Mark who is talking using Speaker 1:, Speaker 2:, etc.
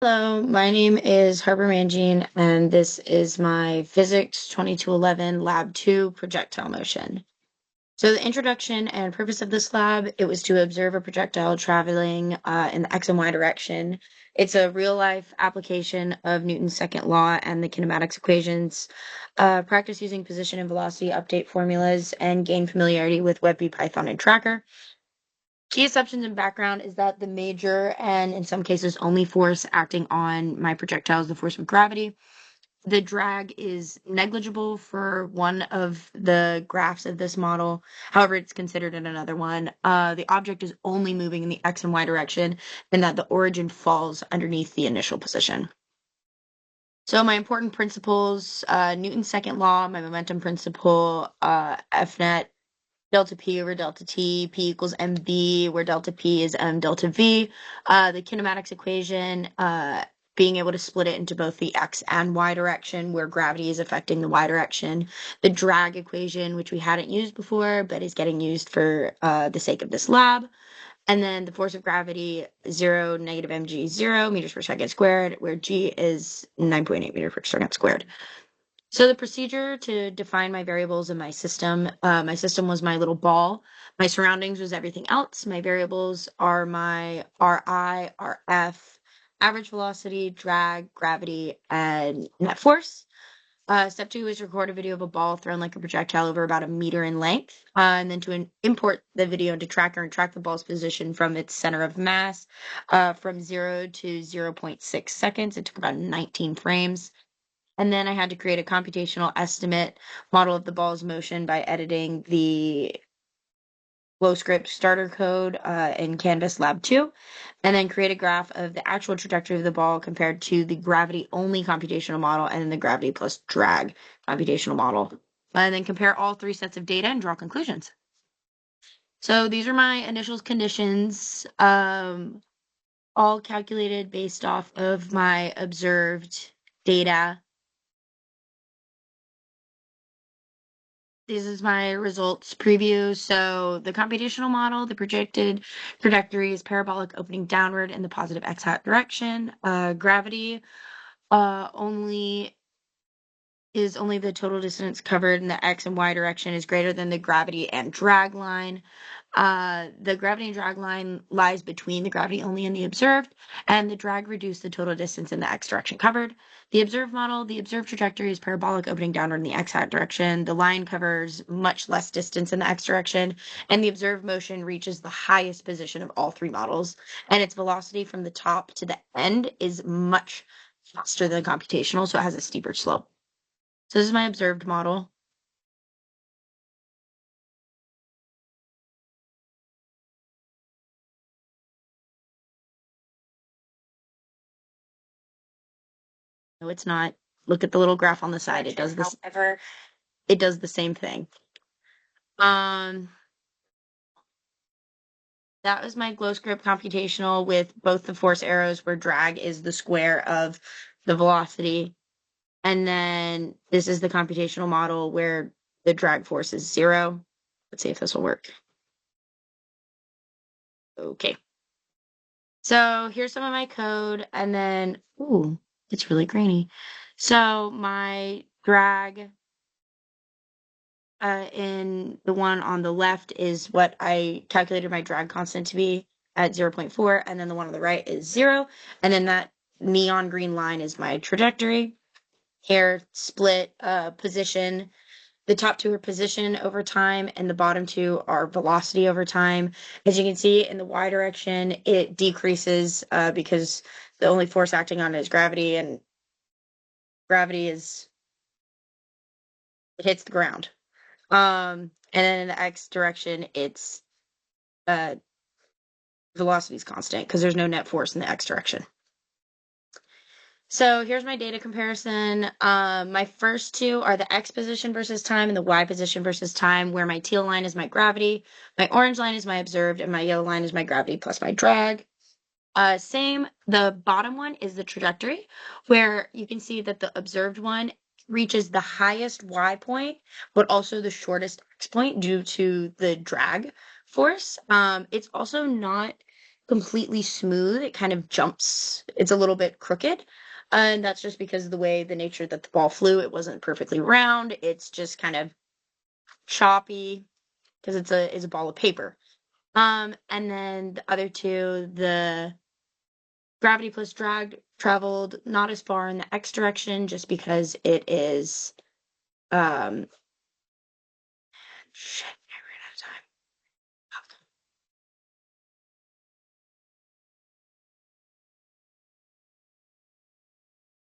Speaker 1: Hello, my name is Harper Mangine, and this is my Physics 2211 Lab 2 projectile motion. So the introduction and purpose of this lab, it was to observe a projectile traveling in the X and Y direction. It's a real-life application of Newton's second law and the kinematics equations, practice using position and velocity update formulas, and gain familiarity with WebP, Python, and Tracker. Key assumptions and background is that the major and in some cases only force acting on my projectile is the force of gravity. The drag is negligible for one of the graphs of this model. However, it's considered in another one. The object is only moving in the X and Y direction and that the origin falls underneath the initial position. So my important principles, Newton's second law, my momentum principle, F net delta P over delta T, P equals mv, where delta P is m delta V. The kinematics equation, being able to split it into both the X and Y direction, where gravity is affecting the Y direction. The drag equation, which we hadn't used before, but is getting used for the sake of this lab. And then the force of gravity, 0, negative mg, 0 meters per second squared, where g is 9.8 meters per second squared. So the procedure to define my variables in my system was my little ball. My surroundings was everything else. My variables are my RI, RF, average velocity, drag, gravity, and net force. Step 2 is record a video of a ball thrown like a projectile over about a meter in length, and then to import the video into Tracker and track the ball's position from its center of mass from 0 to 0.6 seconds. It took about 19 frames. And then I had to create a computational estimate model of the ball's motion by editing the FlowScript starter code in Canvas Lab 2, and then create a graph of the actual trajectory of the ball compared to the gravity-only computational model and then the gravity plus drag computational model. And then compare all three sets of data and draw conclusions. So these are my initial conditions, all calculated based off of my observed data. This is my results preview. So the computational model, the projected trajectory is parabolic opening downward in the positive x hat direction. Gravity only the total distance covered in the x and y direction is greater than the gravity and drag line. The gravity and drag line lies between the gravity only and the observed, and the drag reduced the total distance in the x direction covered. The observed model, the observed trajectory is parabolic opening downward in the x hat direction. The line covers much less distance in the x direction, and the observed motion reaches the highest position of all three models, and its velocity from the top to the end is much faster than computational, so it has a steeper slope. So this is my observed model. No, it's not. Look at the little graph on the side. It does this. It does the same thing. That was my glow script computational with both the force arrows where drag is the square of the velocity. And then this is the computational model where the drag force is 0. Let's see if this will work. Okay. So here's some of my code, and then, ooh, it's really grainy. So my drag in the one on the left is what I calculated my drag constant to be at 0.4, and then the one on the right is 0, and then that neon green line is my trajectory. Here, split position. The top two are position over time, and the bottom two are velocity over time. As you can see, in the y direction, it decreases because the only force acting on it is gravity, and gravity is, it hits the ground. And then in the x direction, it's velocity is constant because there's no net force in the x direction. So here's my data comparison. My first two are the x position versus time and the y position versus time, where my teal line is my gravity, my orange line is my observed, and my yellow line is my gravity plus my drag. Same, the bottom one is the trajectory, where you can see that the observed one reaches the highest y point, but also the shortest x point due to the drag force. It's also not completely smooth. It kind of jumps. It's a little bit crooked. And that's just because of the way the nature that the ball flew. It wasn't perfectly round. It's just kind of choppy because it's a ball of paper. And then the other two, the gravity plus drag traveled not as far in the X direction just because it is um shit, I ran out of time.